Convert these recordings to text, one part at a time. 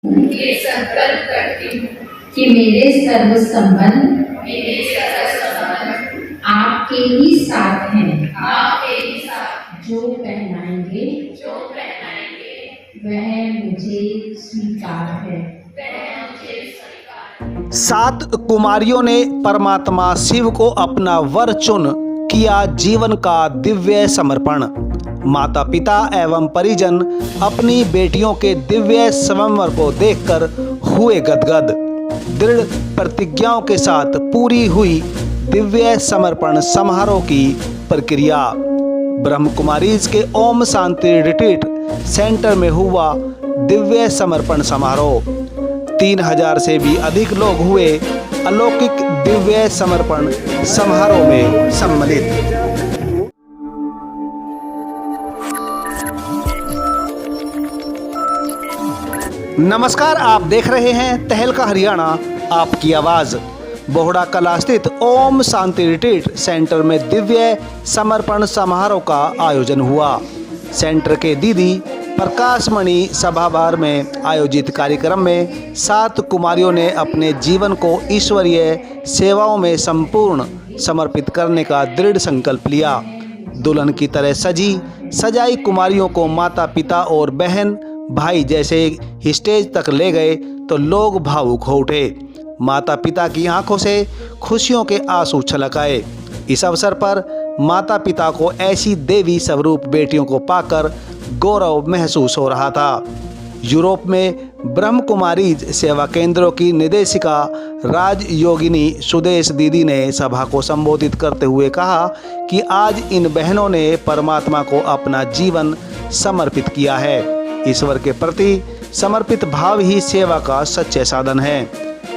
ये संकल्प करती हूँ कि मेरे सर्व संबंध मेरे संबंध आपके ही साथ हैं। आपके ही साथ जो पहनाएंगे जो पहनाएंगे वह मुझे स्वीकार है। वह मुझे स्वीकार। 7 कुमारियों ने परमात्मा शिव को अपना वर चुन किया जीवन का दिव्य समर्पण। माता पिता एवं परिजन अपनी बेटियों के दिव्य स्वयंवर को देखकर हुए गदगद। दृढ़ प्रतिज्ञाओं के साथ पूरी हुई दिव्य समर्पण समारोह की प्रक्रिया। ब्रह्म कुमारीज के ओम शांति रिट्रीट सेंटर में हुआ दिव्य समर्पण समारोह। 3000 से भी अधिक लोग हुए अलौकिक दिव्य समर्पण समारोह में सम्मिलित। नमस्कार, आप देख रहे हैं तहलका हरियाणा, आपकी आवाज। बोहड़ा कला स्थित ओम शांति रिट्रीट सेंटर में दिव्य समर्पण समारोह का आयोजन हुआ। सेंटर के दीदी प्रकाशमणि सभागार में आयोजित कार्यक्रम में 7 कुमारियों ने अपने जीवन को ईश्वरीय सेवाओं में संपूर्ण समर्पित करने का दृढ़ संकल्प लिया। दुल्हन की तरह सजी सजाई कुमारियों को माता पिता और बहन भाई जैसे स्टेज तक ले गए तो लोग भावुक हो उठे। माता पिता की आंखों से खुशियों के आंसू छलक आए। इस अवसर पर माता पिता को ऐसी देवी स्वरूप बेटियों को पाकर गौरव महसूस हो रहा था। यूरोप में ब्रह्म कुमारीज सेवा केंद्रों की निदेशिका राजयोगिनी सुदेश दीदी ने सभा को संबोधित करते हुए कहा कि आज इन बहनों ने परमात्मा को अपना जीवन समर्पित किया है। ईश्वर के प्रति समर्पित भाव ही सेवा का सच्चे साधन है।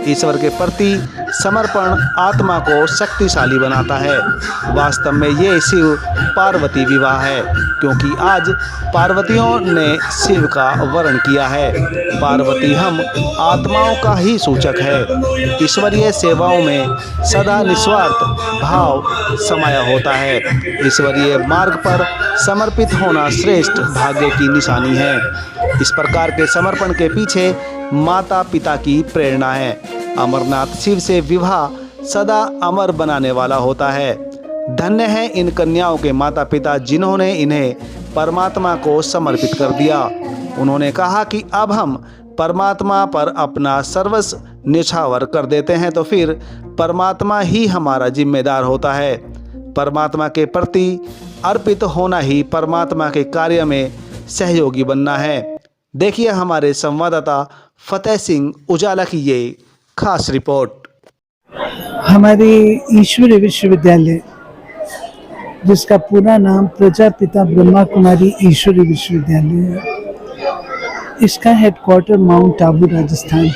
ईश्वर के प्रति समर्पण आत्मा को शक्तिशाली बनाता है। वास्तव में ये शिव पार्वती विवाह है, क्योंकि आज पार्वतियों ने शिव का वर्ण किया है। पार्वती हम आत्माओं का ही सूचक है। ईश्वरीय सेवाओं में सदा निस्वार्थ भाव समाया होता है। ईश्वरीय मार्ग पर समर्पित होना श्रेष्ठ भाग्य की निशानी है। इस प्रकार के समर्पण के पीछे माता पिता की प्रेरणा है। अमरनाथ शिव से विवाह सदा अमर बनाने वाला होता है। धन्य है इन कन्याओं के माता पिता जिन्होंने इन्हें परमात्मा को समर्पित कर दिया। उन्होंने कहा कि अब हम परमात्मा पर अपना सर्वस्व न्यौछावर कर देते हैं तो फिर परमात्मा ही हमारा जिम्मेदार होता है। परमात्मा के प्रति अर्पित होना ही परमात्मा के कार्य में सहयोगी बनना है। देखिए हमारे संवाददाता फतेह सिंह उजाला की ये खास रिपोर्ट। हमारे ईश्वरीय विश्वविद्यालय, जिसका पूरा नाम प्रजापिता ब्रह्मा कुमारी ईश्वरीय विश्वविद्यालय है, इसका हेडक्वार्टर माउंट आबू राजस्थान।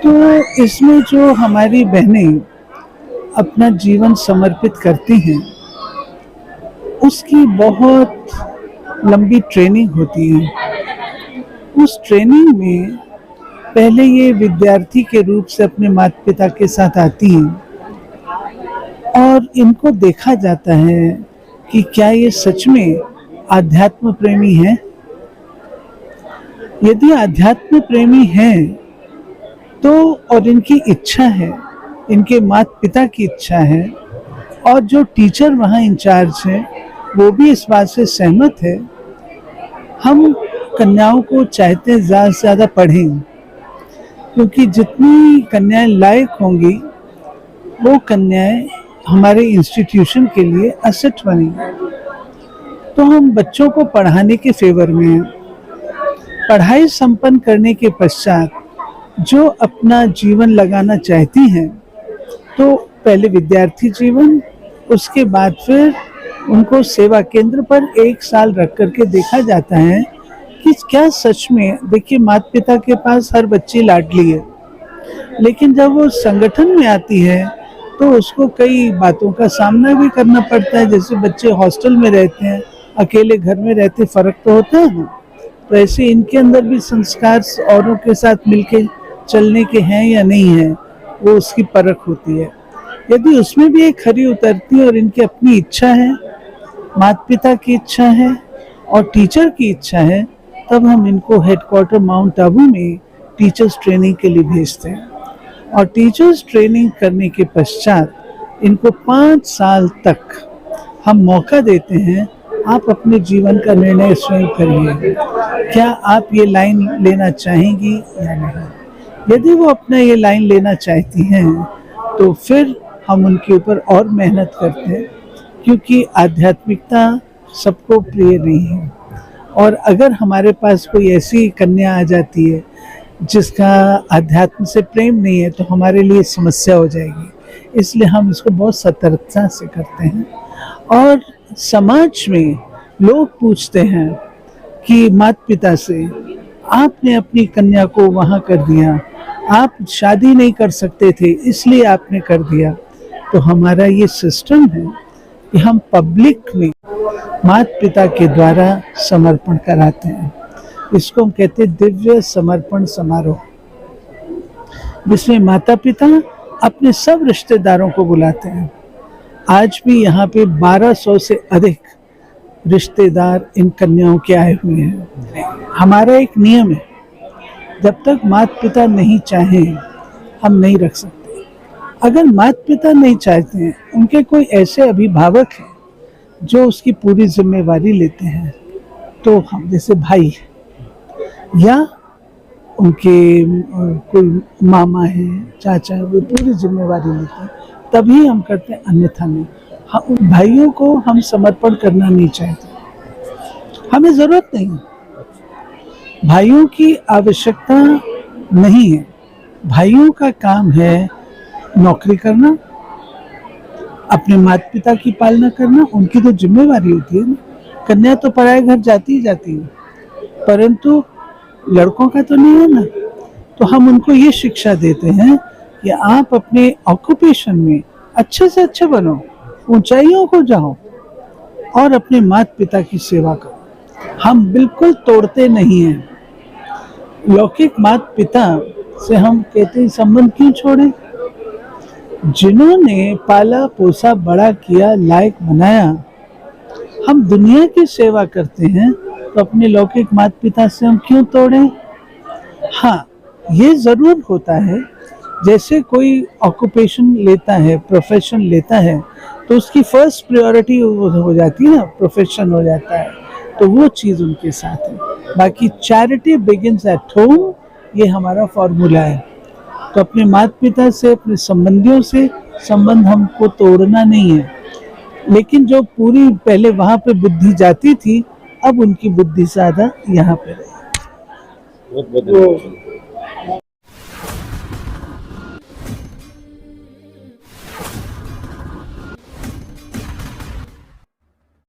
तो इसमें जो हमारी बहनें अपना जीवन समर्पित करती हैं, उसकी बहुत लंबी ट्रेनिंग होती है। उस ट्रेनिंग में पहले ये विद्यार्थी के रूप से अपने माता पिता के साथ आती हैं और इनको देखा जाता है कि क्या ये सच में आध्यात्म प्रेमी हैं। यदि आध्यात्म प्रेमी हैं तो, और इनकी इच्छा है, इनके माता पिता की इच्छा है, और जो टीचर वहाँ इंचार्ज हैं वो भी इस बात से सहमत है, हम कन्याओं को चाहते हैं ज़्यादा से ज़्यादा पढ़ें, क्योंकि जितनी कन्याएं लायक होंगी वो कन्याएं हमारे इंस्टीट्यूशन के लिए असेट बनेंगी। तो हम बच्चों को पढ़ाने के फेवर में हैं। पढ़ाई संपन्न करने के पश्चात जो अपना जीवन लगाना चाहती हैं, तो पहले विद्यार्थी जीवन, उसके बाद फिर उनको सेवा केंद्र पर 1 साल रख करके देखा जाता है कि क्या सच में, देखिए माता पिता के पास हर बच्ची लाडली है, लेकिन जब वो संगठन में आती है तो उसको कई बातों का सामना भी करना पड़ता है। जैसे बच्चे हॉस्टल में रहते हैं, अकेले घर में रहते, फर्क तो होता है ना। तो ऐसे इनके अंदर भी संस्कार औरों के साथ मिलके चलने के हैं या नहीं है, वो उसकी परख होती है। यदि उसमें भी एक खरी उतरती है और इनकी अपनी इच्छा है, माता पिता की इच्छा है और टीचर की इच्छा है, तब हम इनको हेडक्वार्टर माउंट आबू में टीचर्स ट्रेनिंग के लिए भेजते हैं। और टीचर्स ट्रेनिंग करने के पश्चात इनको 5 साल तक हम मौका देते हैं, आप अपने जीवन का निर्णय स्वयं करिए, क्या आप ये लाइन लेना चाहेंगी या नहीं। यदि वो अपना ये लाइन लेना चाहती हैं तो फिर हम उनके ऊपर और मेहनत करते हैं, क्योंकि आध्यात्मिकता सबको प्रिय नहीं है। और अगर हमारे पास कोई ऐसी कन्या आ जाती है जिसका अध्यात्म से प्रेम नहीं है तो हमारे लिए समस्या हो जाएगी। इसलिए हम इसको बहुत सतर्कता से करते हैं। और समाज में लोग पूछते हैं कि माता पिता से, आपने अपनी कन्या को वहाँ कर दिया, आप शादी नहीं कर सकते थे इसलिए आपने कर दिया। तो हमारा ये सिस्टम है कि हम पब्लिक में माता पिता के द्वारा समर्पण कराते हैं। इसको हम कहते हैं दिव्य समर्पण समारोह, जिसमें माता पिता अपने सब रिश्तेदारों को बुलाते हैं। आज भी यहाँ पे 1200 से अधिक रिश्तेदार इन कन्याओं के आए हुए हैं। हमारा एक नियम है, जब तक माता पिता नहीं चाहें हम नहीं रख सकते। अगर माता पिता नहीं चाहते हैं, उनके कोई ऐसे अभिभावक हैं जो उसकी पूरी जिम्मेवारी लेते हैं, तो हम जैसे भाई या उनके कोई मामा हैं, चाचा, वो पूरी जिम्मेवारी लेते हैं, तभी हम करते हैं, अन्यथा नहीं। हाँ, उन भाइयों को हम समर्पण करना नहीं चाहते, हमें ज़रूरत नहीं, भाइयों की आवश्यकता नहीं है। भाइयों का काम है नौकरी करना, अपने माता पिता की पालना करना, उनकी तो जिम्मेवारी होती है ना। कन्या तो पराये घर जाती ही जाती है, परंतु लड़कों का तो नहीं है ना। तो हम उनको ये शिक्षा देते हैं कि आप अपने ऑक्यूपेशन में अच्छे से अच्छे बनो, ऊंचाइयों को जाओ और अपने माता पिता की सेवा करो। हम बिल्कुल तोड़ते नहीं हैं। लौकिक माता पिता से हम कहते हैं संबंध क्यों छोड़ें? जिन्होंने पाला पोसा बड़ा किया, लायक बनाया, हम दुनिया की सेवा करते हैं, तो अपने लौकिक माता पिता से हम क्यों तोड़ें? हाँ, ये ज़रूर होता है, जैसे कोई ऑक्यूपेशन लेता है, प्रोफेशन लेता है, तो उसकी फर्स्ट प्रायोरिटी हो जाती है ना, प्रोफेशन हो जाता है, तो वो चीज़ उनके साथ है। बाकी चैरिटी बिगिंस एट होम, ये हमारा फॉर्मूला है। तो अपने माता पिता से, अपने संबंधियों से संबंध हमको तोड़ना नहीं है। लेकिन जो पूरी पहले वहाँ पे बुद्धि जाती थी, अब उनकी बुद्धि ज़्यादा यहाँ पे रही।